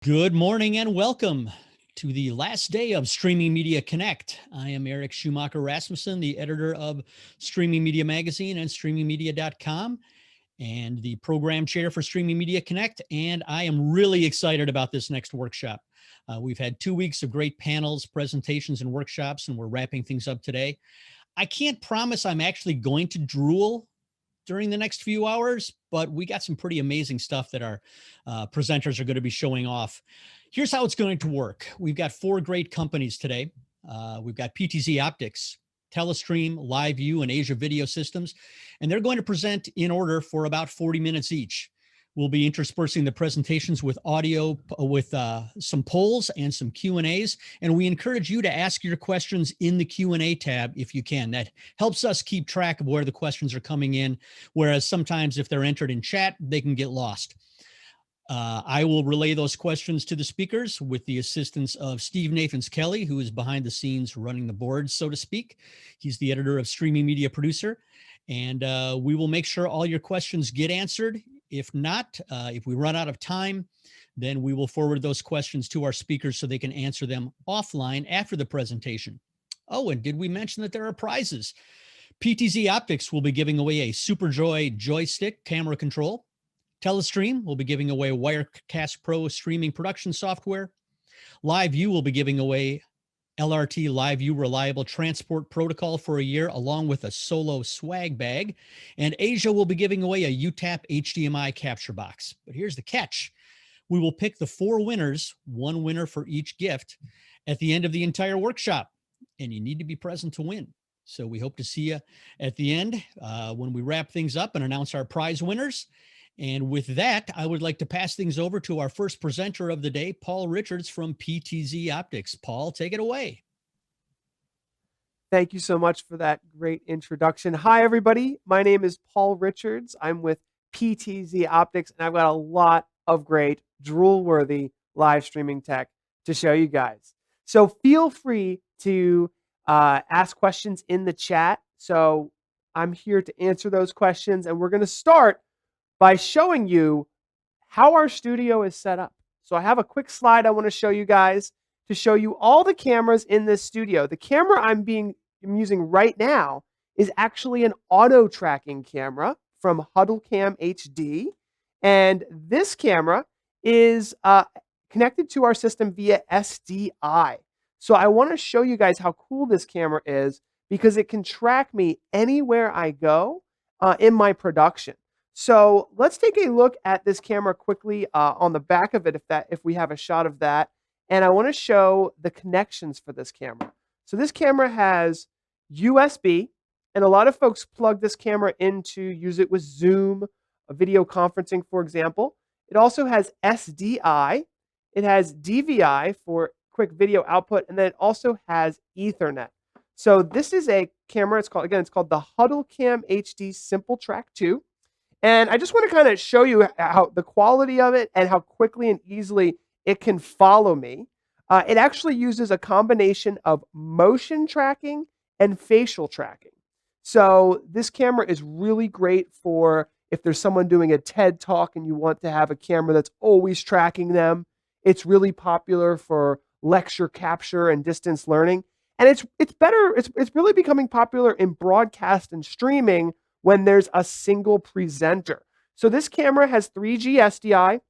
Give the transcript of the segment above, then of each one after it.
Good morning and welcome to the last day of Streaming Media Connect. I am Eric Schumacher Rasmussen, the editor of Streaming Media Magazine and streamingmedia.com and the program chair for Streaming Media Connect. And I am really excited about this next workshop. We've had 2 weeks of great panels, presentations, and workshops, and we're wrapping things up today. I can't promise I'm actually going to drool during the next few hours, but we got some pretty amazing stuff that our presenters are going to be showing off. Here's how it's going to work. We've got 4 great companies today. We've got PTZOptics, Telestream, LiveView, and Asia Video Systems, and they're going to present in order for about 40 minutes each. We'll be interspersing the presentations with audio, with some polls and some Q&As, and we encourage you to ask your questions in the Q&A tab if you can. That helps us keep track of where the questions are coming in, whereas sometimes if they're entered in chat, they can get lost. I will relay those questions to the speakers with the assistance of Steve Nathans-Kelly, who is behind the scenes running the board, so to speak. He's the editor of Streaming Media Producer, and we will make sure all your questions get answered. If not, if we run out of time, then we will forward those questions to our speakers so they can answer them offline after the presentation. Oh, and did we mention that there are prizes? PTZOptics will be giving away a Super Joy joystick camera control. Telestream will be giving away Wirecast Pro streaming production software. LiveView will be giving away LRT LiveView Reliable Transport Protocol for a year, along with a solo swag bag. And Asia will be giving away a UTAP HDMI capture box. But here's the catch. We will pick the 4 winners, 1 winner for each gift, at the end of the entire workshop. And you need to be present to win. So we hope to see you at the end when we wrap things up and announce our prize winners. And with that, I would like to pass things over to our first presenter of the day, Paul Richards from PTZOptics. Paul, take it away. Thank you so much for that great introduction. Hi, everybody. My name is Paul Richards. I'm with PTZOptics, and I've got a lot of great drool-worthy live streaming tech to show you guys. So feel free to ask questions in the chat. So I'm here to answer those questions, and we're going to start by showing you how our studio is set up. So I have a quick slide I want to show you guys to show you all the cameras in this studio. The camera I'm using right now is actually an auto tracking camera from Huddlecam HD. And this camera is connected to our system via SDI. So I want to show you guys how cool this camera is because it can track me anywhere I go in my production. So let's take a look at this camera quickly on the back of it if we have a shot of that. And I want to show the connections for this camera. So this camera has USB, and a lot of folks plug this camera in to use it with Zoom, video conferencing, for example. It also has SDI. It has DVI for quick video output, and then it also has Ethernet. So this is a camera. It's called the Huddlecam HD SimpleTrack 2. And I just want to kind of show you how the quality of it and how quickly and easily it can follow me. It actually uses a combination of motion tracking and facial tracking. So this camera is really great for if there's someone doing a TED Talk and you want to have a camera that's always tracking them. It's really popular for lecture capture and distance learning. And it's really becoming popular in broadcast and streaming when there's a single presenter. So this camera has 3G SDI.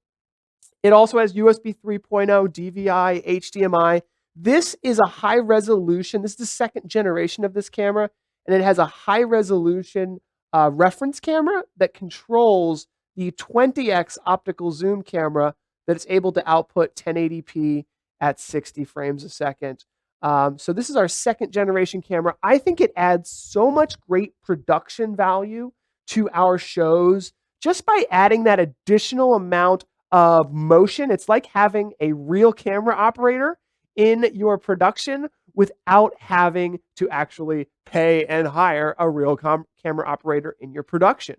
It also has USB 3.0, DVI, HDMI. This is a high resolution. This is the second generation of this camera, and it has a high resolution reference camera that controls the 20x optical zoom camera that is able to output 1080p at 60 frames a second. So this is our second generation camera. I think it adds so much great production value to our shows just by adding that additional amount of motion. It's like having a real camera operator in your production without having to actually pay and hire a real camera operator in your production.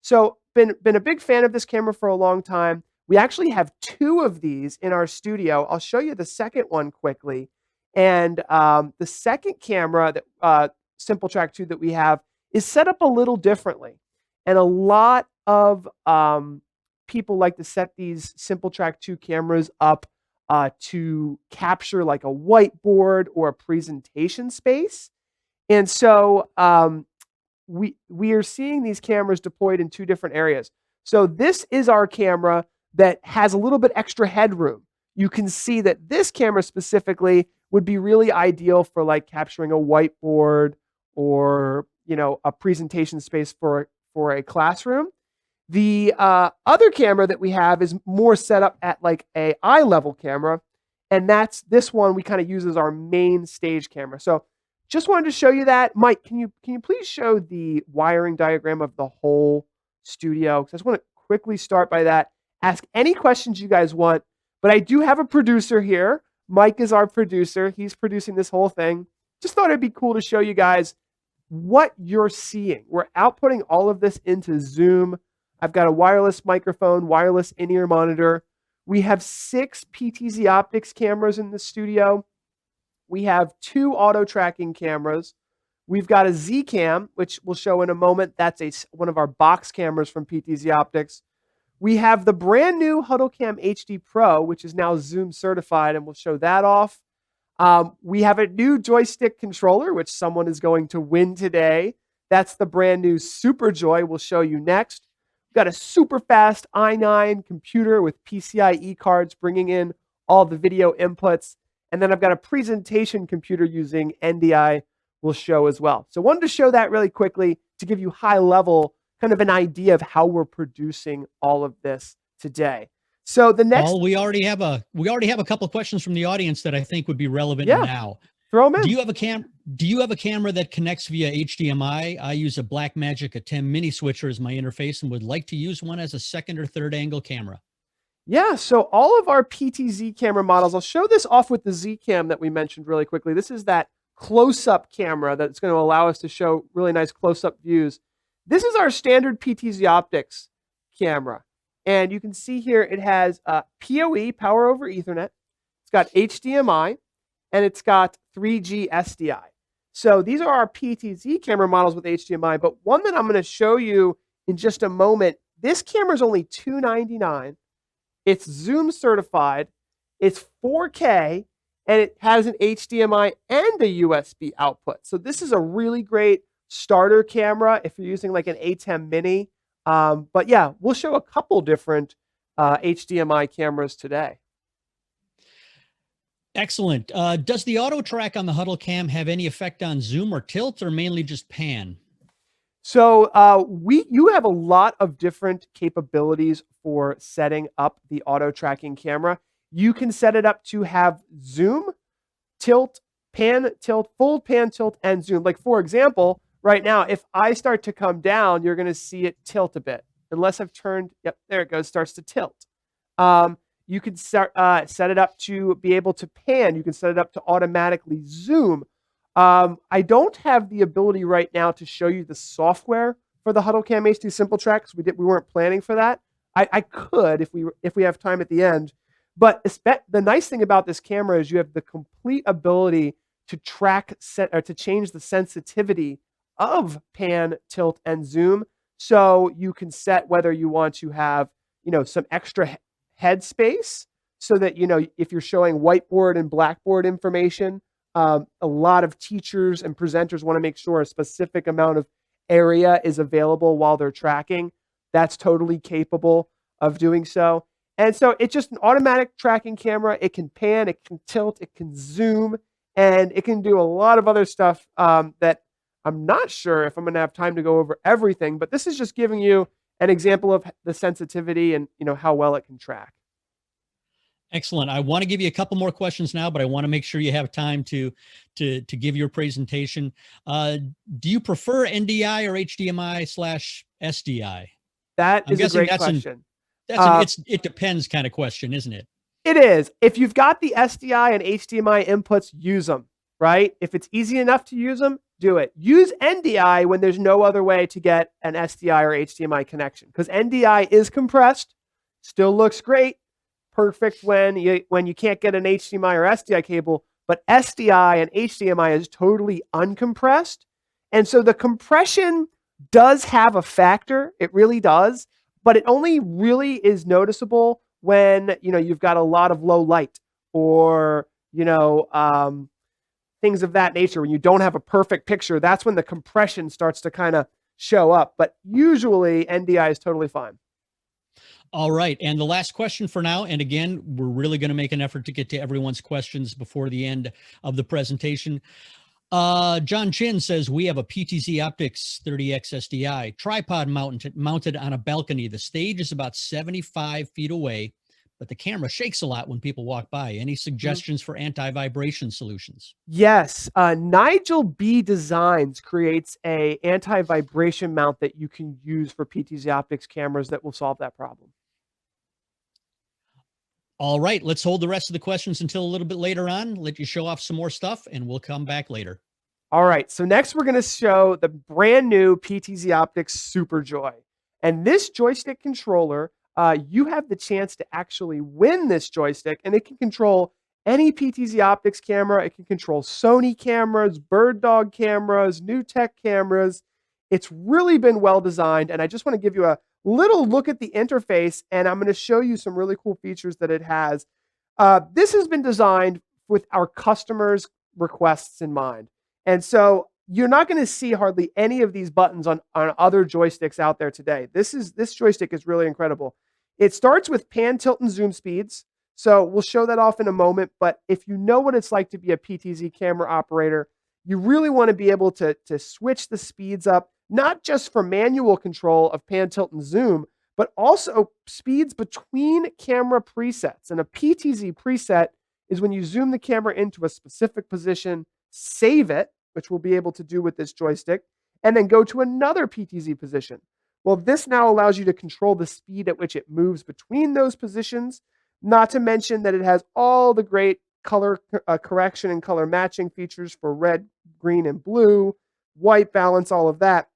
So been a big fan of this camera for a long time. We actually have 2 of these in our studio. I'll show you the second one quickly. And the second camera, that SimpleTrack 2 that we have, is set up a little differently. And a lot of people like to set these SimpleTrack 2 cameras up to capture like a whiteboard or a presentation space. And so we are seeing these cameras deployed in 2 different areas. So this is our camera that has a little bit extra headroom. You can see that this camera specifically would be really ideal for like capturing a whiteboard or, you know, a presentation space for a classroom. The other camera that we have is more set up at like a eye level camera, and that's this one we kind of use as our main stage camera. So just wanted to show you that. Mike, can you please show the wiring diagram of the whole studio? Because I just want to quickly start by that. Ask any questions you guys want, but I do have a producer here. Mike is our producer. He's producing this whole thing. Just thought it'd be cool to show you guys what you're seeing. We're outputting all of this into Zoom. I've got a wireless microphone, wireless in-ear monitor. We have 6 PTZOptics cameras in the studio. We have 2 auto tracking cameras. We've got a Z Cam, which we'll show in a moment. That's one of our box cameras from PTZOptics. We have the brand new Huddlecam HD Pro, which is now Zoom certified, and we'll show that off. We have a new joystick controller, which someone is going to win today. That's the brand new Super Joy. We'll show you next. We've got a super fast i9 computer with PCIe cards bringing in all the video inputs. And then I've got a presentation computer using NDI we'll show as well. So I wanted to show that really quickly to give you high level kind of an idea of how we're producing all of this today. So the next, we already have a couple of questions from the audience that I think would be relevant now. Throw them in. Do you have a camera that connects via HDMI? I use a Blackmagic, a 10 mini switcher as my interface and would like to use one as a second or third angle camera. Yeah, so all of our PTZ camera models, I'll show this off with the Z Cam that we mentioned really quickly. This is that close-up camera that's going to allow us to show really nice close-up views. This is our standard PTZOptics camera. And you can see here it has PoE, power over Ethernet. It's got HDMI, and it's got 3G SDI. So these are our PTZ camera models with HDMI, but one that I'm going to show you in just a moment, this camera is only $299. It's Zoom certified, it's 4K, and it has an HDMI and a USB output. So this is a really great starter camera if you're using like an A10 mini. But yeah, we'll show a couple different HDMI cameras today. Excellent. Does the auto track on the Huddlecam have any effect on zoom or tilt, or mainly just pan? So you have a lot of different capabilities for setting up the auto tracking camera. You can set it up to have zoom, tilt, pan, tilt, full pan, tilt, and zoom. Like for example, right now, if I start to come down, you're going to see it tilt a bit. Unless I've turned, yep, there it goes, starts to tilt. You can set it up to be able to pan. You can set it up to automatically zoom. I don't have the ability right now to show you the software for the Huddlecam HD SimpleTrack because we weren't planning for that. I could if we have time at the end. But the nice thing about this camera is you have the complete ability to to change the sensitivity of pan, tilt, and zoom. So you can set whether you want to have, some extra head space so that, if you're showing whiteboard and blackboard information, a lot of teachers and presenters want to make sure a specific amount of area is available while they're tracking. That's totally capable of doing so. And so it's just an automatic tracking camera. It can pan, it can tilt, it can zoom, and it can do a lot of other stuff that I'm not sure if I'm going to have time to go over everything, but this is just giving you an example of the sensitivity and how well it can track. Excellent. I want to give you a couple more questions now, but I want to make sure you have time to give your presentation. Do you prefer NDI or HDMI/SDI? That is a great question. It depends kind of question, isn't it? It is. If you've got the SDI and HDMI inputs, use them, right? If it's easy enough to use them, do it. Use NDI when there's no other way to get an SDI or HDMI connection, because NDI is compressed, still looks great, perfect when you can't get an HDMI or SDI cable, but SDI and HDMI is totally uncompressed. And so the compression does have a factor. It really does. but it only really is noticeable when, you've got a lot of low light or, things of that nature. When you don't have a perfect picture, that's when the compression starts to kind of show up. But usually NDI is totally fine. All right. And the last question for now, and again, we're really going to make an effort to get to everyone's questions before the end of the presentation. John Chin says, we have a PTZOptics 30X SDI tripod mounted on a balcony. The stage is about 75 feet away, but the camera shakes a lot when people walk by. Any suggestions for anti-vibration solutions? Yes. Nigel B Designs creates a anti-vibration mount that you can use for PTZOptics cameras that will solve that problem. All right, let's hold the rest of the questions until a little bit later on. Let you show off some more stuff, and we'll come back later. All right, so next we're going to show the brand new PTZOptics Super Joy. And this joystick controller, you have the chance to actually win this joystick, and it can control any PTZOptics camera. It can control Sony cameras, Bird Dog cameras, New Tech cameras. It's really been well designed, and I just want to give you a little look at the interface, and I'm going to show you some really cool features that it has. This has been designed with our customers' requests in mind. And so you're not going to see hardly any of these buttons on other joysticks out there today. This joystick is really incredible. It starts with pan, tilt, and zoom speeds. So we'll show that off in a moment. But if you know what it's like to be a PTZ camera operator, you really want to be able to switch the speeds up, not just for manual control of pan, tilt, and zoom, but also speeds between camera presets. And a PTZ preset is when you zoom the camera into a specific position, save it, which we'll be able to do with this joystick, and then go to another PTZ position. Well, this now allows you to control the speed at which it moves between those positions, not to mention that it has all the great color correction and color matching features for red, green, and blue, white balance, all of that,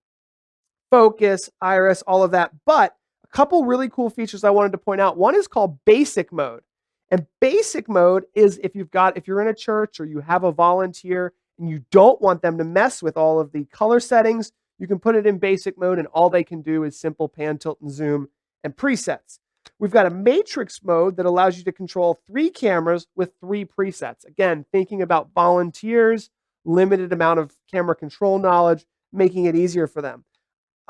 focus, iris, all of that. But a couple really cool features I wanted to point out. One is called basic mode. And basic mode is if you're in a church or you have a volunteer and you don't want them to mess with all of the color settings, you can put it in basic mode and all they can do is simple pan, tilt, and zoom and presets. We've got a matrix mode that allows you to control 3 cameras with 3 presets. Again, thinking about volunteers, limited amount of camera control knowledge, making it easier for them.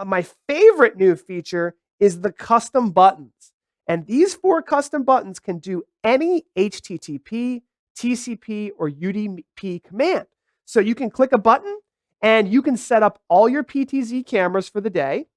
My favorite new feature is the custom buttons. And these 4 custom buttons can do any HTTP, TCP, or UDP command. So you can click a button and you can set up all your PTZ cameras for the day.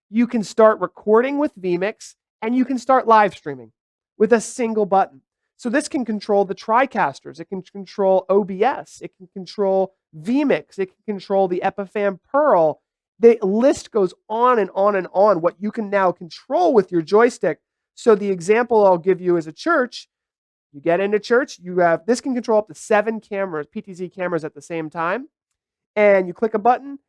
You can start recording with vMix and you can start live streaming with a single button. So this can control the TriCasters. It can control OBS. It can control vMix. It can control the Epiphan Pearl. The list goes on and on and on what you can now control with your joystick. So the example I'll give you is a church. You get into church, this can control up to 7 cameras, PTZ cameras at the same time. And you click a button,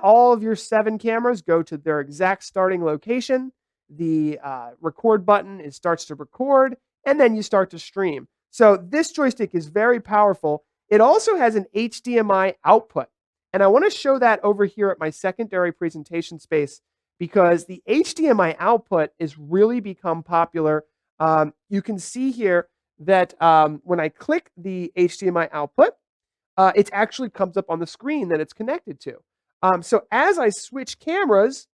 all of your 7 cameras go to their exact starting location. The record button starts to record, and then you start to stream. So this joystick is very powerful. It also has an HDMI output. And I want to show that over here at my secondary presentation space because the HDMI output has really become popular. You can see here that when I click the HDMI output, it actually comes up on the screen that it's connected to. So as I switch cameras,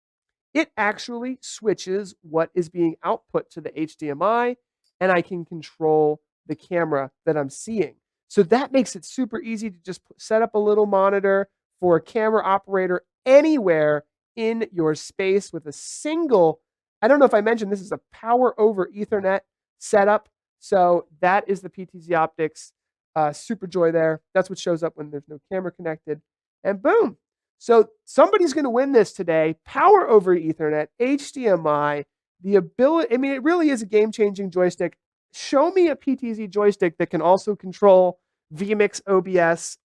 it actually switches what is being output to the HDMI, and I can control the camera that I'm seeing. So that makes it super easy to just set up a little monitor for a camera operator anywhere in your space with a single, I don't know if I mentioned, this is a power over Ethernet setup. So that is the PTZOptics Super Joy there. That's what shows up when there's no camera connected. And boom. So somebody's going to win this today. Power over Ethernet, HDMI, the ability, I mean, it really is a game-changing joystick. Show me a PTZ joystick that can also control vMix, OBS,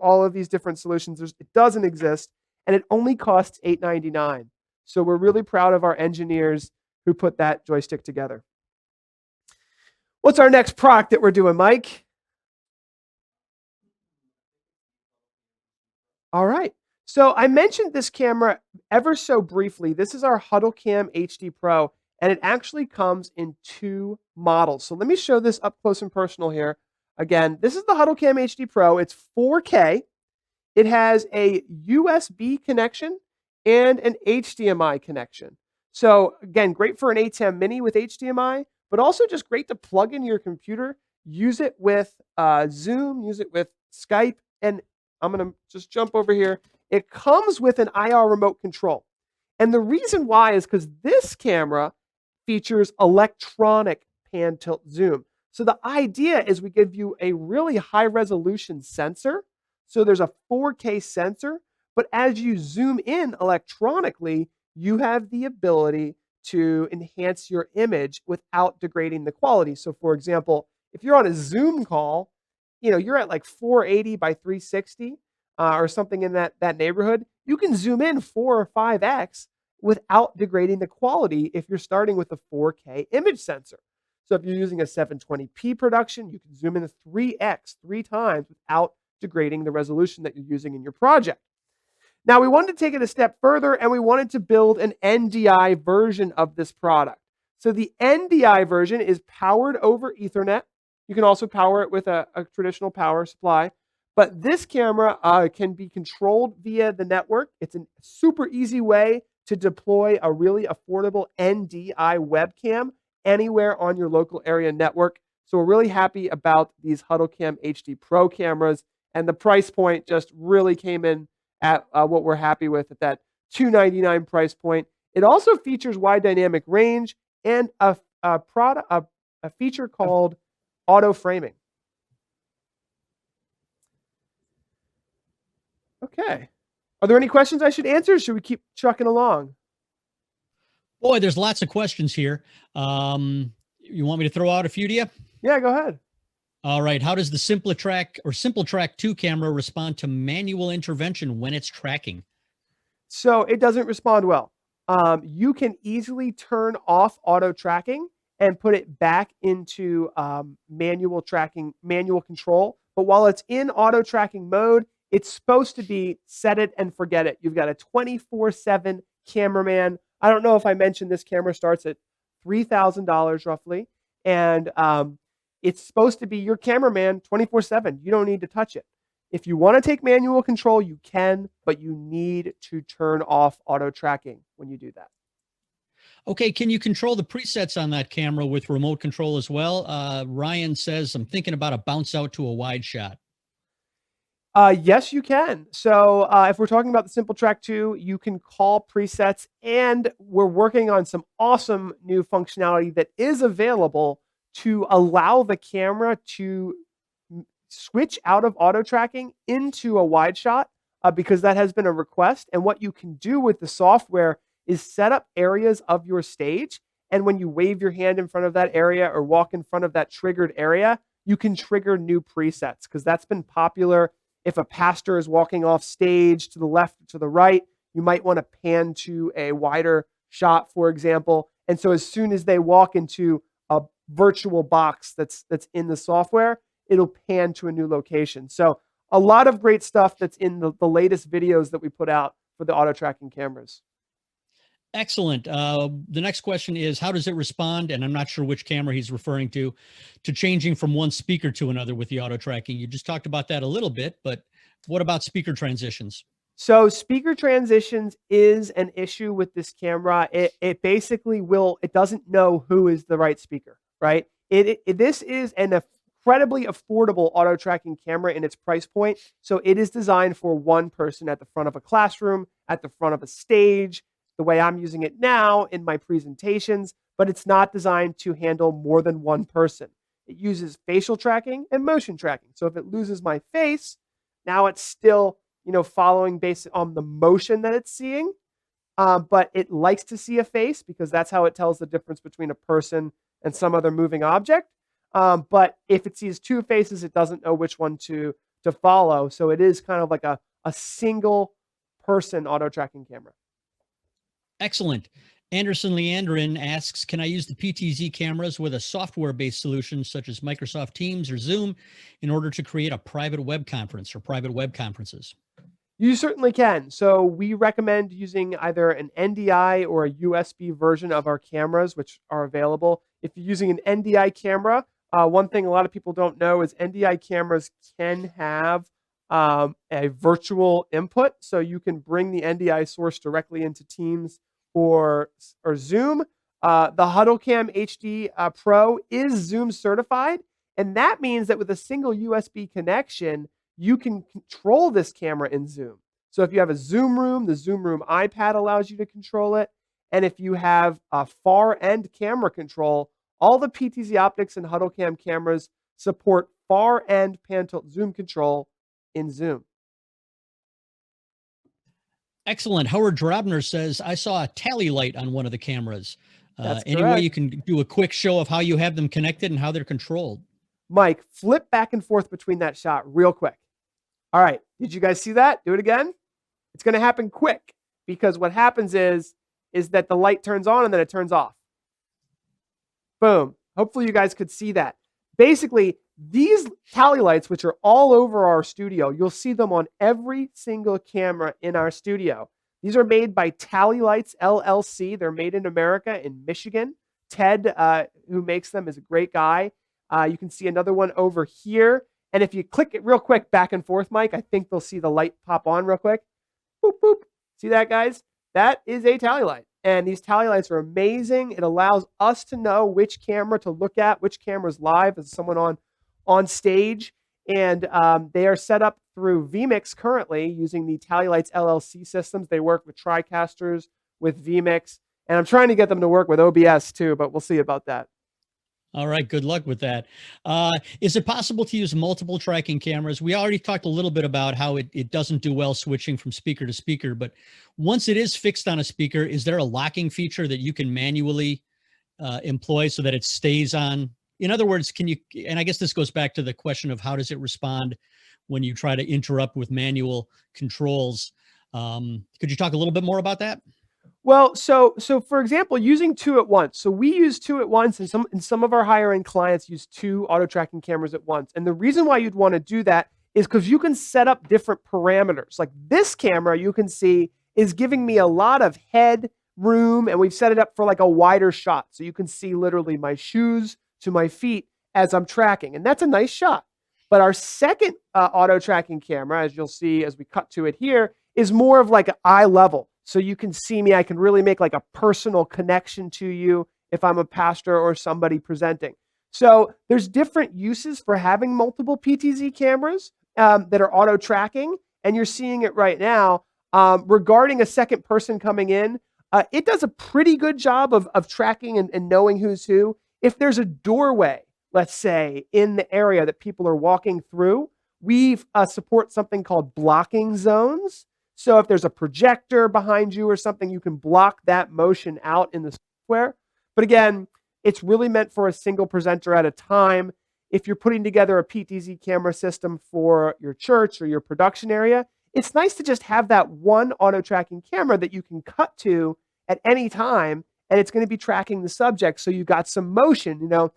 all of these different solutions. It doesn't exist, and it only costs $8.99. So we're really proud of our engineers who put that joystick together. What's our next product that we're doing, Mike? All right. So I mentioned this camera ever so briefly. This is our Huddlecam HD Pro. and it actually comes in 2 models. So let me show this up close and personal here. Again, this is the Huddlecam HD Pro. It's 4K. It has a USB connection and an HDMI connection. So again, great for an ATEM Mini with HDMI, but also just great to plug in your computer, use it with Zoom, use it with Skype, and I'm going to just jump over here. It comes with an IR remote control. And the reason why is because this camera features electronic pan tilt zoom. So the idea is we give you a really high resolution sensor. So there's a 4K sensor, but as you zoom in electronically, you have the ability to enhance your image without degrading the quality. So for example, if you're on a Zoom call, you're at like 480 by 360 or something in that neighborhood, you can zoom in 4 or 5x without degrading the quality if you're starting with a 4K image sensor. So if you're using a 720p production, you can zoom in 3x, 3 times without degrading the resolution that you're using in your project. Now, we wanted to take it a step further, and we wanted to build an NDI version of this product. So the NDI version is powered over Ethernet. You can also power it with a traditional power supply. But this camera can be controlled via the network. It's a super easy way to deploy a really affordable NDI webcam anywhere on your local area network. So we're really happy about these Huddlecam HD Pro cameras, and the price point just really came in at what we're happy with at that $299 price point. It also features wide dynamic range and a feature called auto framing. Okay. Are there any questions I should answer? Or should we keep trucking along? Boy, there's lots of questions here. You want me to throw out a few to you? Yeah, go ahead. All right. How does the SimpleTrack 2 camera respond to manual intervention when it's tracking? So it doesn't respond well. You can easily turn off auto tracking and put it back into manual control. But while it's in auto tracking mode, it's supposed to be set it and forget it. You've got a 24/7 cameraman. I don't know if I mentioned this camera starts at $3,000 roughly. And it's supposed to be your cameraman 24/7. You don't need to touch it. If you want to take manual control, you can, but you need to turn off auto tracking when you do that. Okay, can you control the presets on that camera with remote control as well? Ryan says, I'm thinking about a bounce out to a wide shot. Yes, you can. So if we're talking about the SimpleTrack 2, you can call presets, and we're working on some awesome new functionality that is available to allow the camera to switch out of auto tracking into a wide shot because that has been a request. And what you can do with the software is set up areas of your stage. And when you wave your hand in front of that area or walk in front of that triggered area, you can trigger new presets because that's been popular. If a pastor is walking off stage to the left or to the right, you might want to pan to a wider shot, for example. And so as soon as they walk into a virtual box that's in the software, it'll pan to a new location. So a lot of great stuff that's in the latest videos that we put out for the auto tracking cameras. Excellent. The next question is, how does it respond? And I'm not sure which camera he's referring to changing from one speaker to another with the auto tracking. You just talked about that a little bit, but what about speaker transitions? So speaker transitions is an issue with this camera. It basically it doesn't know who is the right speaker, right? This is an incredibly affordable auto tracking camera in its price point. So it is designed for one person at the front of a classroom, at the front of a stage, the way I'm using it now in my presentations, but it's not designed to handle more than one person. It uses facial tracking and motion tracking. So if it loses my face, now it's still, following based on the motion that it's seeing, but it likes to see a face because that's how it tells the difference between a person and some other moving object. But if it sees two faces, it doesn't know which one to follow. So it is kind of like a single person auto tracking camera. Excellent. Anderson Leandrin asks, can I use the PTZ cameras with a software-based solution such as Microsoft Teams or Zoom in order to create a private web conference or private web conferences? You certainly can. So we recommend using either an NDI or a USB version of our cameras, which are available. If you're using an NDI camera, one thing a lot of people don't know is NDI cameras can have a virtual input. So you can bring the NDI source directly into Teams or Zoom. The Huddlecam HD Pro is Zoom certified. And that means that with a single USB connection, you can control this camera in Zoom. So if you have a Zoom room, the Zoom room iPad allows you to control it. And if you have a far end camera control, all the PTZOptics and Huddlecam cameras support far end pan tilt zoom control in Zoom. Excellent. Howard Drobner says, I saw a tally light on one of the cameras. Any way you can do a quick show of how you have them connected and how they're controlled? Mike, flip back and forth between that shot real quick. All right. Did you guys see that? Do it again. It's going to happen quick because what happens is that the light turns on and then it turns off. Boom. Hopefully you guys could see that. Basically, these tally lights, which are all over our studio, you'll see them on every single camera in our studio. These are made by Tally Lights LLC. They're made in America in Michigan. Ted, who makes them, is a great guy. You can see another one over here. And if you click it real quick back and forth, Mike, I think they'll see the light pop on real quick. Boop, boop. See that, guys? That is a tally light. And these tally lights are amazing. It allows us to know which camera to look at, which camera's live, is someone on stage. And they are set up through vMix currently using the Tally Lights LLC systems. They work with TriCasters, with vMix. And I'm trying to get them to work with OBS too, but we'll see about that. All right. Good luck with that. Is it possible to use multiple tracking cameras? We already talked a little bit about how it doesn't do well switching from speaker to speaker, but once it is fixed on a speaker, is there a locking feature that you can manually employ so that it stays on? In other words, can you, and I guess this goes back to the question of how does it respond when you try to interrupt with manual controls? Could you talk a little bit more about that? Well, so for example, using two at once. So we use two at once, and some of our higher end clients use two auto tracking cameras at once. And the reason why you'd want to do that is because you can set up different parameters. Like this camera, you can see is giving me a lot of head room, and we've set it up for like a wider shot, so you can see literally my shoes to my feet as I'm tracking, and that's a nice shot. But our second auto tracking camera, as you'll see as we cut to it here, is more of like eye level. So you can see me. I can really make like a personal connection to you if I'm a pastor or somebody presenting. So there's different uses for having multiple PTZ cameras that are auto tracking. And you're seeing it right now. Regarding a second person coming in, it does a pretty good job of tracking and knowing who's who. If there's a doorway, let's say, in the area that people are walking through, we support something called blocking zones. So if there's a projector behind you or something, you can block that motion out in the software. But again, it's really meant for a single presenter at a time. If you're putting together a PTZ camera system for your church or your production area, it's nice to just have that one auto tracking camera that you can cut to at any time, and it's going to be tracking the subject. So you've got some motion. You know,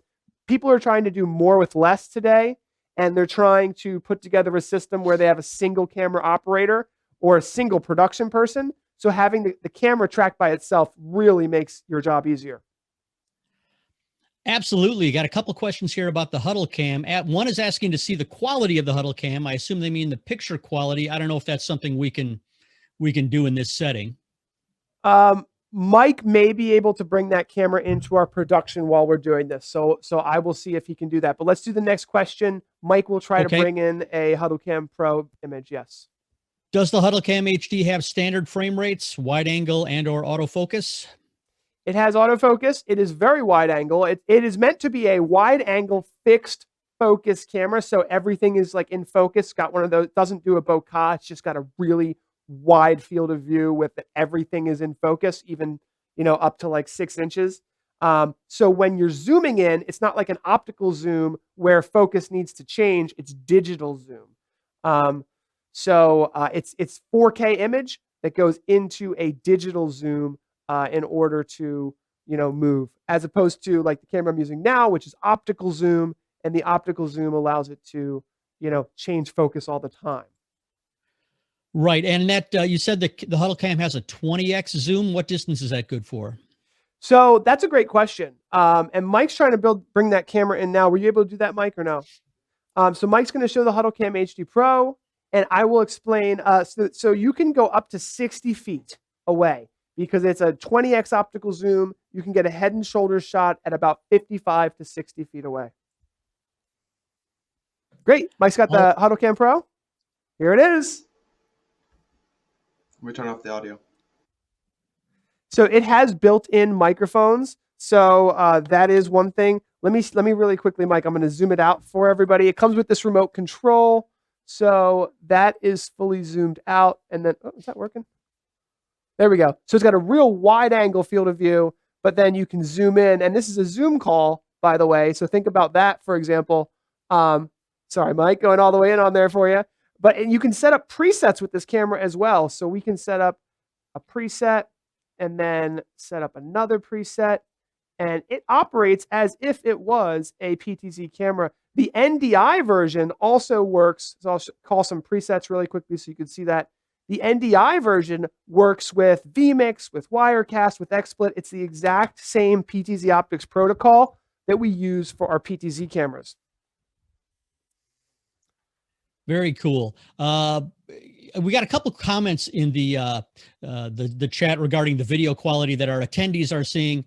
people are trying to do more with less today, and they're trying to put together a system where they have a single camera operator or a single production person. So having the camera tracked by itself really makes your job easier. Absolutely. Got a couple questions here about the Huddlecam. One is asking to see the quality of the Huddlecam. I assume they mean the picture quality. I don't know if that's something we can do in this setting. Mike may be able to bring that camera into our production while we're doing this. So I will see if he can do that. But let's do the next question. Mike will try to bring in a Huddlecam Pro image. Yes. Does the Huddlecam HD have standard frame rates, wide angle, and or autofocus? It has autofocus. It is very wide angle. It is meant to be a wide angle fixed focus camera. So everything is like in focus. Got one of those, doesn't do a bokeh. It's just got a really wide field of view with everything is in focus, even, you know, up to like 6 inches. So when you're zooming in, it's not like an optical zoom where focus needs to change. It's digital zoom. So it's 4K image that goes into a digital zoom in order to, you know, move, as opposed to like the camera I'm using now, which is optical zoom, and the optical zoom allows it to, you know, change focus all the time. Right. And that you said the Huddlecam has a 20x zoom. What distance is that good for? So that's a great question. And Mike's trying to bring that camera in now. Were you able to do that, Mike, or no? So Mike's going to show the Huddlecam HD Pro, and I will explain. So you can go up to 60 feet away because it's a 20x optical zoom. You can get a head and shoulders shot at about 55 to 60 feet away. Great. Mike's got the Huddlecam Pro. Here it is. Let me turn off the audio. So it has built-in microphones. So that is one thing. Let me really quickly, Mike, I'm going to zoom it out for everybody. It comes with this remote control. So that is fully zoomed out. And then, oh, is that working? There we go. So it's got a real wide angle field of view, but then you can zoom in. And this is a Zoom call, by the way. So think about that, for example. Sorry, Mike, going all the way in on there for you. But you can set up presets with this camera as well. So we can set up a preset and then set up another preset. And it operates as if it was a PTZ camera. The NDI version also works. So I'll call some presets really quickly so you can see that. The NDI version works with vMix, with Wirecast, with XSplit. It's the exact same PTZOptics protocol that we use for our PTZ cameras. Very cool. We got a couple of comments in the chat regarding the video quality that our attendees are seeing.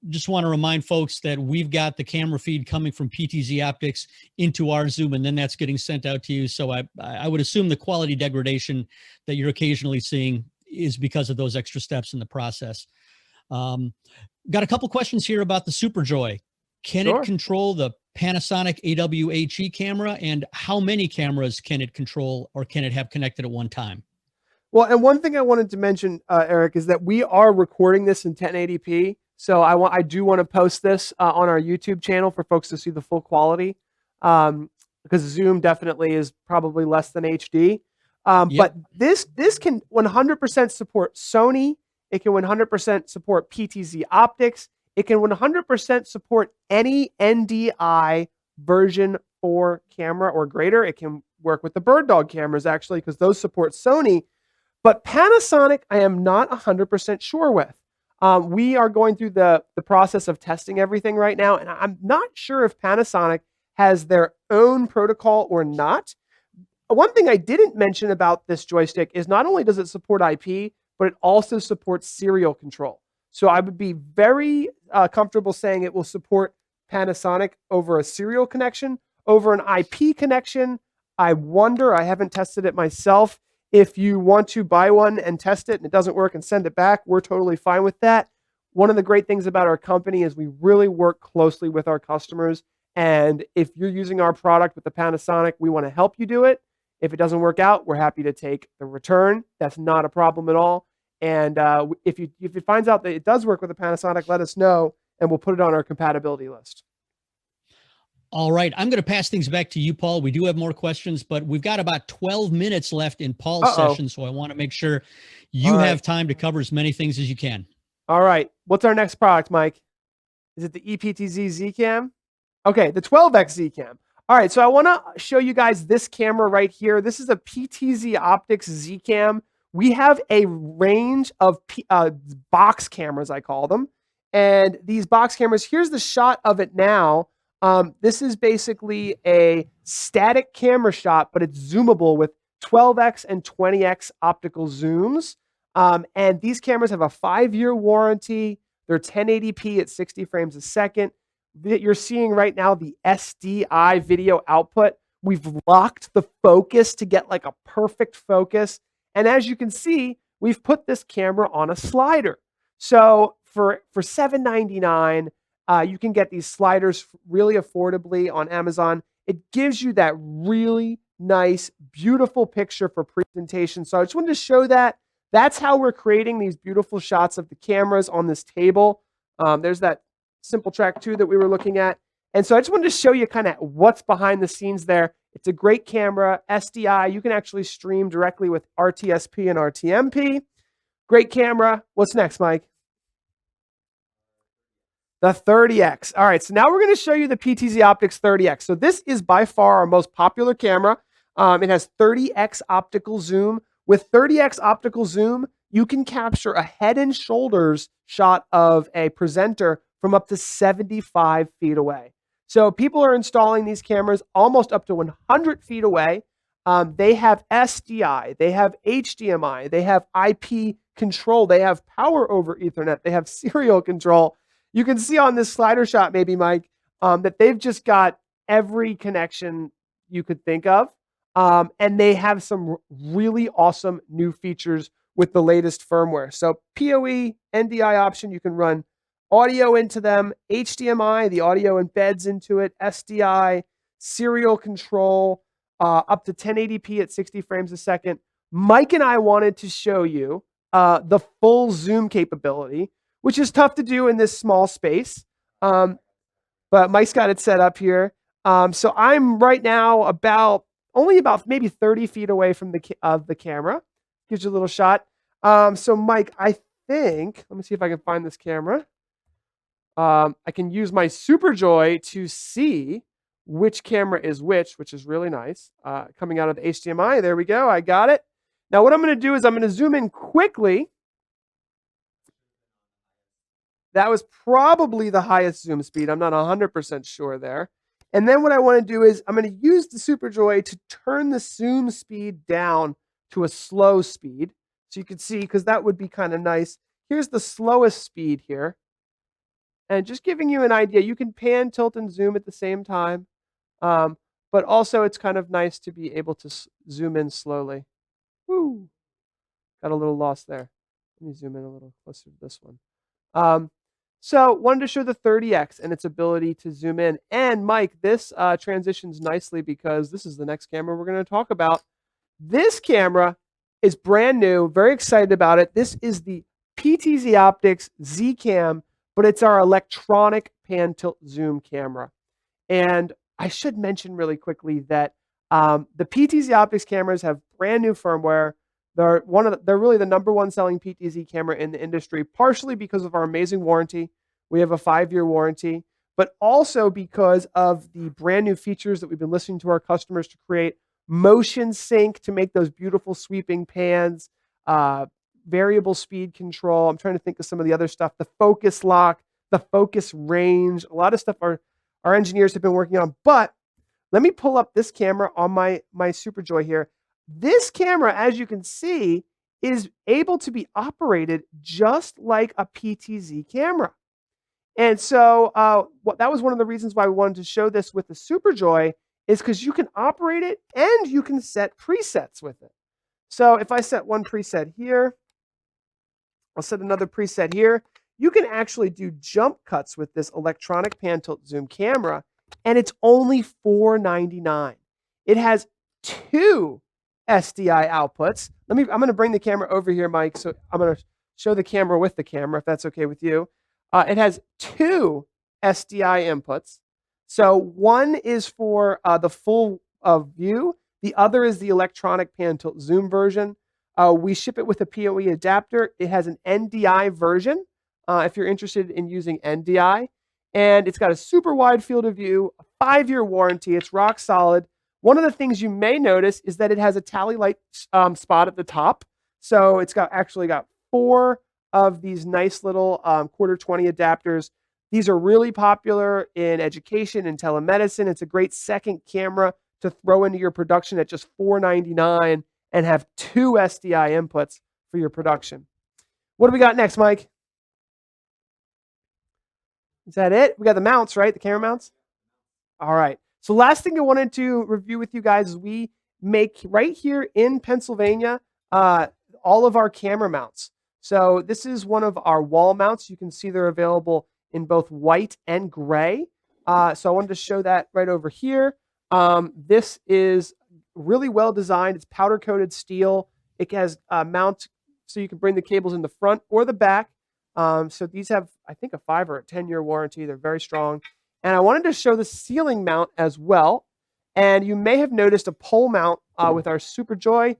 Just want to remind folks that we've got the camera feed coming from PTZOptics into our Zoom, and then that's getting sent out to you. So I would assume the quality degradation that you're occasionally seeing is because of those extra steps in the process. Got a couple questions here about the Super Joy. Can it control the Panasonic AWHE camera, and how many cameras can it control or can it have connected at one time? Well, and one thing I wanted to mention, Eric, is that we are recording this in 1080p. So I do want to post this on our YouTube channel for folks to see the full quality, because Zoom definitely is probably less than HD. But this can 100% support Sony. It can 100% support PTZOptics. It can 100% support any NDI version 4 camera or greater. It can work with the Bird Dog cameras, actually, because those support Sony. But Panasonic, I am not 100% sure with. We are going through the process of testing everything right now, and I'm not sure if Panasonic has their own protocol or not. One thing I didn't mention about this joystick is not only does it support IP, but it also supports serial control. So I would be very comfortable saying it will support Panasonic over a serial connection. Over an IP connection, I wonder, I haven't tested it myself. If you want to buy one and test it and it doesn't work and send it back, we're totally fine with that. One of the great things about our company is we really work closely with our customers. And if you're using our product with the Panasonic, we want to help you do it. If it doesn't work out, we're happy to take the return. That's not a problem at all. And if it finds out that it does work with the Panasonic, let us know, and we'll put it on our compatibility list. All right. I'm going to pass things back to you, Paul. We do have more questions, but we've got about 12 minutes left in Paul's session, so I want to make sure you have time to cover as many things as you can. All right. What's our next product, Mike? Is it the EPTZ Z-Cam? Okay, the 12X Z-Cam. All right, so I want to show you guys this camera right here. This is a PTZOptics Z-Cam. We have a range of box cameras, I call them. And these box cameras, here's the shot of it now. This is basically a static camera shot, but it's zoomable with 12x and 20x optical zooms. And these cameras have a 5-year warranty. They're 1080p at 60 frames a second. You're seeing right now the SDI video output. We've locked the focus to get like a perfect focus. And as you can see, we've put this camera on a slider. So for $7.99, you can get these sliders really affordably on Amazon. It gives you that really nice, beautiful picture for presentation. So I just wanted to show that. That's how we're creating these beautiful shots of the cameras on this table. There's that SimpleTrack 2 that we were looking at. And so I just wanted to show you kind of what's behind the scenes there. It's a great camera, SDI. You can actually stream directly with RTSP and RTMP. Great camera. What's next, Mike? The 30X. All right, so now we're going to show you the PTZOptics 30X. So this is by far our most popular camera. It has 30X optical zoom With 30x optical zoom, you can capture a head and shoulders shot of a presenter from up to 75 feet away. So people are installing these cameras almost up to 100 feet away. They have SDI, they have HDMI, they have IP control, they have power over Ethernet, they have serial control. You can see on this slider shot, maybe, Mike, that they've just got every connection you could think of. And they have some really awesome new features with the latest firmware. So PoE, NDI option, you can run audio into them, HDMI, the audio embeds into it, SDI, serial control, up to 1080p at 60 frames a second. Mike and I wanted to show you the full zoom capability, which is tough to do in this small space. But Mike's got it set up here. So I'm right now only about maybe 30 feet away from the camera. Gives you a little shot. So Mike, I think, let me see if I can find this camera. I can use my Super Joy to see which camera is which is really nice. Coming out of the HDMI, there we go, I got it. Now what I'm gonna do is I'm gonna zoom in quickly. That was probably the highest zoom speed. I'm not 100% sure there. And then what I want to do is I'm going to use the Super Joy to turn the zoom speed down to a slow speed. So you can see, because that would be kind of nice. Here's the slowest speed here. And just giving you an idea, you can pan, tilt, and zoom at the same time. But also it's kind of nice to be able to zoom in slowly. Woo! Got a little lost there. Let me zoom in a little closer to this one. So wanted to show the 30x and its ability to zoom in. And Mike, this transitions nicely because this is the next camera we're going to talk about. This camera is brand new, very excited about it. This is the PTZOptics Z-Cam, but it's our electronic pan tilt zoom camera. And I should mention really quickly that the PTZOptics cameras have brand new firmware. They're really the #1 selling PTZ camera in the industry, partially because of our amazing warranty. We have a 5-year warranty, but also because of the brand new features that we've been listening to our customers to create. Motion sync to make those beautiful sweeping pans, variable speed control. I'm trying to think of some of the other stuff. The focus lock, the focus range, a lot of stuff our engineers have been working on. But let me pull up this camera on my Super Joy here. This camera, as you can see, is able to be operated just like a PTZ camera. And so that was one of the reasons why we wanted to show this with the Super Joy, is because you can operate it and you can set presets with it. So if I set one preset here, I'll set another preset here. You can actually do jump cuts with this electronic pan tilt zoom camera, and it's only $4.99. It has 2 SDI outputs. I'm going to bring the camera over here, Mike. So I'm going to show the camera with the camera, if that's okay with you. It has 2 SDI inputs. So one is for the full view. The other is the electronic pan tilt zoom version. We ship it with a PoE adapter. It has an NDI version, if you're interested in using NDI. And it's got a super wide field of view, a 5-year warranty. It's rock solid. One of the things you may notice is that it has a tally light spot at the top. So it's actually got 4 of these nice little quarter-20 adapters. These are really popular in education and telemedicine. It's a great second camera to throw into your production at just $4.99 and have 2 SDI inputs for your production. What do we got next, Mike? Is that it? We got the mounts, right? The camera mounts? All right. So last thing I wanted to review with you guys is we make right here in Pennsylvania all of our camera mounts. So this is one of our wall mounts. You can see they're available in both white and gray. So I wanted to show that right over here. This is really well designed. It's powder coated steel. It has a mount so you can bring the cables in the front or the back. So these have, I think, a 5 or a 10-year warranty. They're very strong. And I wanted to show the ceiling mount as well. And you may have noticed a pole mount with our Super Joy,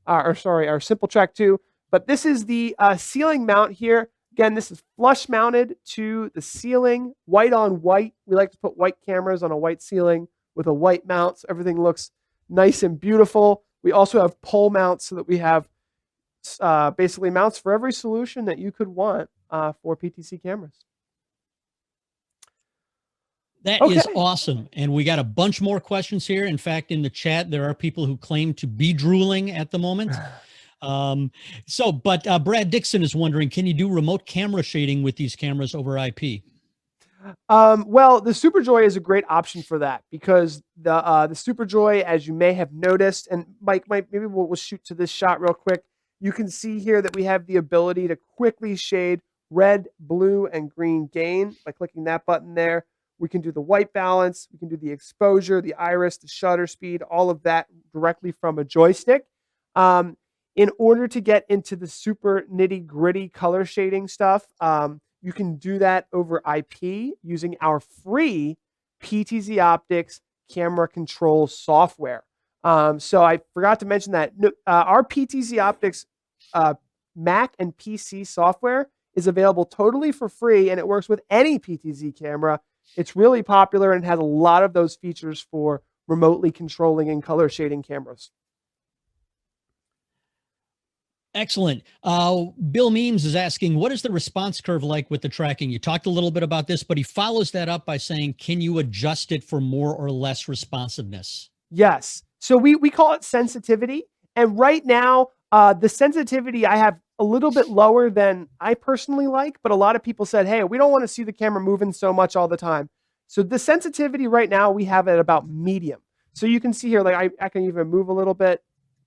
our SimpleTrack 2. But this is the ceiling mount here. Again, this is flush mounted to the ceiling, white on white. We like to put white cameras on a white ceiling with a white mount, so everything looks nice and beautiful. We also have pole mounts so that we have basically mounts for every solution that you could want for PTZ cameras. That is awesome. And we got a bunch more questions here. In fact, in the chat, there are people who claim to be drooling at the moment. But Brad Dixon is wondering, can you do remote camera shading with these cameras over IP? Well, the Super Joy is a great option for that, because the Super Joy, as you may have noticed, and Mike, maybe we'll shoot to this shot real quick. You can see here that we have the ability to quickly shade red, blue, and green gain by clicking that button there. We can do the white balance, we can do the exposure, the iris, the shutter speed, all of that directly from a joystick. In order to get into the super nitty-gritty color shading stuff, you can do that over IP using our free PTZOptics camera control software. So I forgot to mention that our PTZOptics Mac and PC software is available totally for free, and it works with any PTZ camera. It's really popular and has a lot of those features for remotely controlling and color shading cameras. Excellent. Bill Memes is asking, what is the response curve like with the tracking? You talked a little bit about this, but he follows that up by saying, can you adjust it for more or less responsiveness? Yes. So we call it sensitivity. And right now, the sensitivity I have a little bit lower than I personally like, but a lot of people said, hey, we don't want to see the camera moving so much all the time. So the sensitivity right now, we have it about medium. So you can see here, like I can even move a little bit,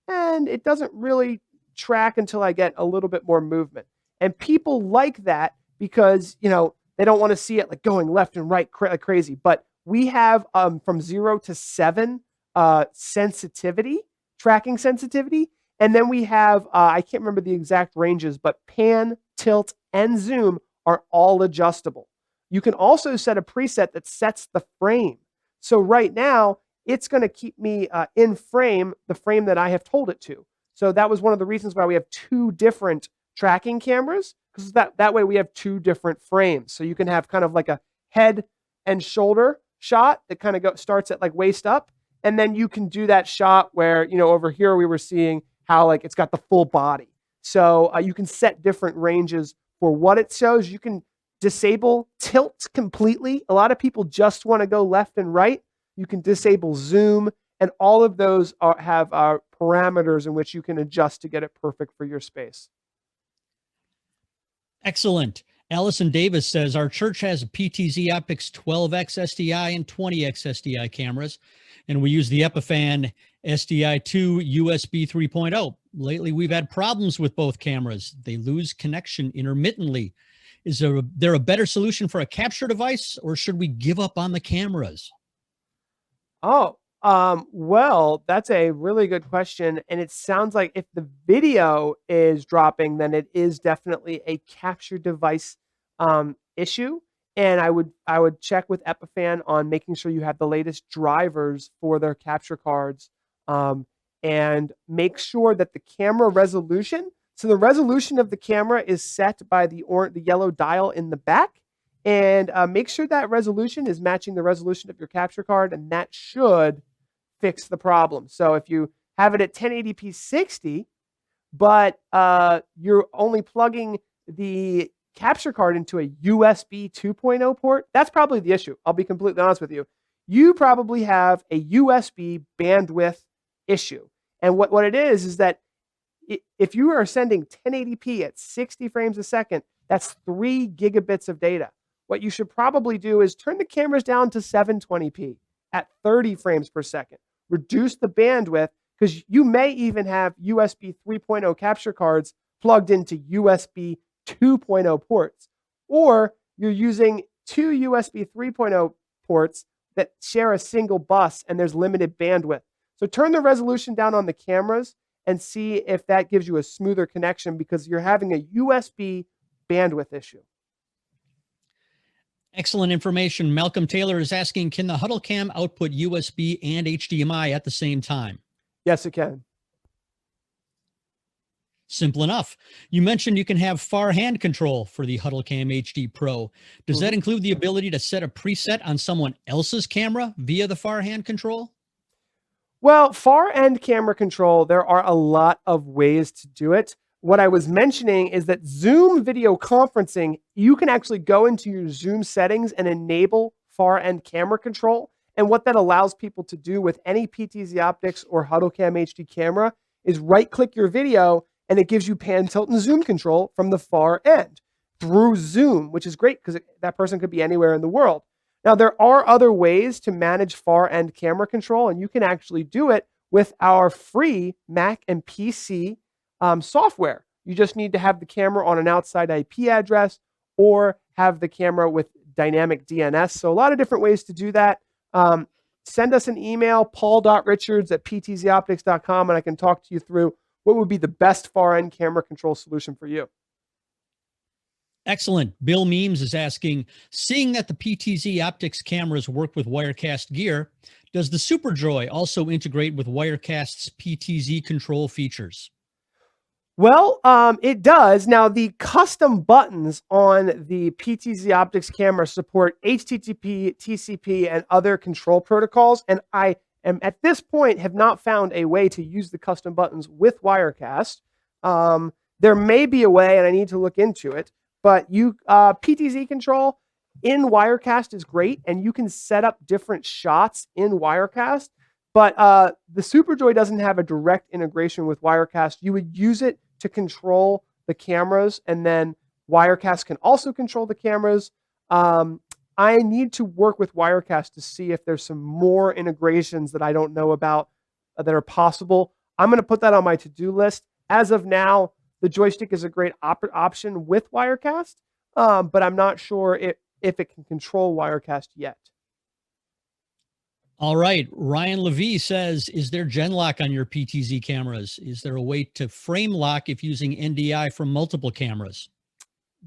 and it doesn't really track until I get a little bit more movement. And people like that because, you know, they don't want to see it like going left and right like crazy. But we have from 0 to 7 sensitivity, tracking sensitivity. And then we have, I can't remember the exact ranges, but pan, tilt, and zoom are all adjustable. You can also set a preset that sets the frame. So right now, it's going to keep me in frame, the frame that I have told it to. So that was one of the reasons why we have 2 different tracking cameras, because that way we have 2 different frames. So you can have kind of like a head and shoulder shot that kind of starts at like waist up. And then you can do that shot where, you know, over here we were seeing how like it's got the full body. So you can set different ranges for what it shows. You can disable tilt completely. A lot of people just want to go left and right. You can disable zoom, and all of those have parameters in which you can adjust to get it perfect for your space. Excellent. Allison Davis says, our church has a PTZOptics 12X SDI and 20X SDI cameras, and we use the Epiphan SDI2 USB 3.0. Lately, we've had problems with both cameras. They lose connection intermittently. Is there a better solution for a capture device, or should we give up on the cameras? Oh, well, that's a really good question. And it sounds like if the video is dropping, then it is definitely a capture device issue. And I would check with Epiphan on making sure you have the latest drivers for their capture cards, and make sure that the camera resolution, so the resolution of the camera is set by the yellow dial in the back, and make sure that resolution is matching the resolution of your capture card, and that should fix the problem. So if you have it at 1080p 60, but you're only plugging the capture card into a USB 2.0 port, that's probably the issue. I'll be completely honest with you. You probably have a USB bandwidth issue. And what it is that if you are sending 1080p at 60 frames a second, that's 3 gigabits of data. What you should probably do is turn the cameras down to 720p at 30 frames per second. Reduce the bandwidth, because you may even have USB 3.0 capture cards plugged into USB 2.0 ports, or you're using 2 USB 3.0 ports that share a single bus and there's limited bandwidth. So turn the resolution down on the cameras and see if that gives you a smoother connection, because you're having a USB bandwidth issue. Excellent information. Malcolm Taylor is asking, can the Huddlecam output USB and HDMI at the same time? Yes, it can. Simple enough. You mentioned you can have far hand control for the Huddlecam HD Pro. Does that include the ability to set a preset on someone else's camera via the far hand control? Well, far end camera control, there are a lot of ways to do it. what I was mentioning is that Zoom video conferencing, you can actually go into your Zoom settings and enable far end camera control. And what that allows people to do with any PTZOptics or Huddlecam HD camera is right click your video and it gives you pan, tilt, and zoom control from the far end through Zoom, which is great because that person could be anywhere in the world. Now, there are other ways to manage far end camera control, and you can actually do it with our free Mac and PC software. You just need to have the camera on an outside IP address or have the camera with dynamic DNS. So a lot of different ways to do that. Send us an email, paul.richards@ptzoptics.com, and I can talk to you through what would be the best far-end camera control solution for you. Excellent. Bill Memes is asking, seeing that the PTZOptics cameras work with Wirecast gear, does the Super Joy also integrate with Wirecast's PTZ control features? Well, it does. Now, the custom buttons on the PTZOptics camera support HTTP, TCP, and other control protocols, and I am at this point have not found a way to use the custom buttons with Wirecast. There may be a way, and I need to look into it, but PTZ control in Wirecast is great, and you can set up different shots in Wirecast. But the Super Joy doesn't have a direct integration with Wirecast. You would use it to control the cameras, and then Wirecast can also control the cameras. I need to work with Wirecast to see if there's some more integrations that I don't know about that are possible. I'm going to put that on my to-do list. As of now, the joystick is a great option with Wirecast, but I'm not sure if it can control Wirecast yet. All right. Ryan Levy says, is there GenLock on your PTZ cameras? Is there a way to frame lock if using NDI from multiple cameras?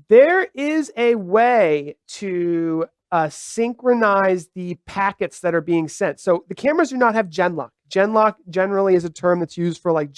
There is a way to synchronize the packets that are being sent. So the cameras do not have GenLock. GenLock generally is a term that's used for like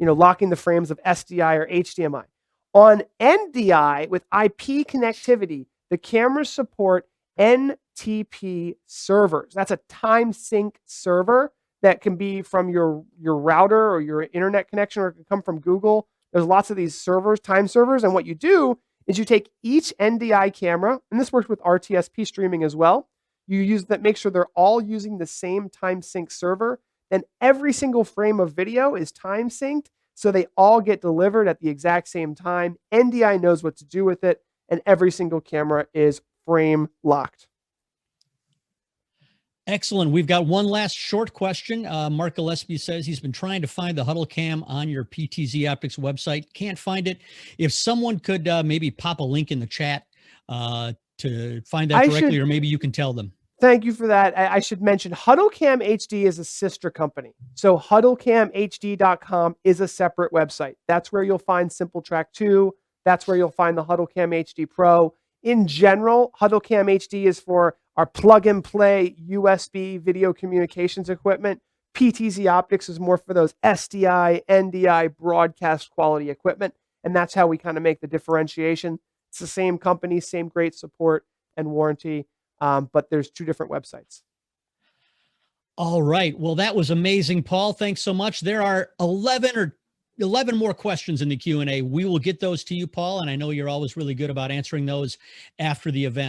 locking the frames of SDI or HDMI. On NDI with IP connectivity, the cameras support NTP servers. That's a time sync server that can be from your router or your internet connection, or it can come from Google. There's lots of these servers, time servers, and what you do is you take each NDI camera, and this works with RTSP streaming as well. You use that, make sure they're all using the same time sync server. Then every single frame of video is time synced, so they all get delivered at the exact same time. NDI knows what to do with it, and every single camera is frame locked. Excellent. We've got one last short question. Mark Gillespie says he's been trying to find the Huddlecam on your PTZOptics website. Can't find it. If someone could maybe pop a link in the chat to find that directly, or maybe you can tell them. Thank you for that. I should mention Huddlecam HD is a sister company. So huddlecamhd.com is a separate website. That's where you'll find SimpleTrack 2. That's where you'll find the Huddlecam HD Pro. In general, Huddlecam HD is for our plug-and-play USB video communications equipment. PTZOptics is more for those SDI, NDI broadcast quality equipment, and that's how we kind of make the differentiation. It's the same company, same great support and warranty, but there's two different websites. All right. Well, that was amazing, Paul. Thanks so much. There are 11 more questions in the Q&A. We will get those to you, Paul, and I know you're always really good about answering those after the event.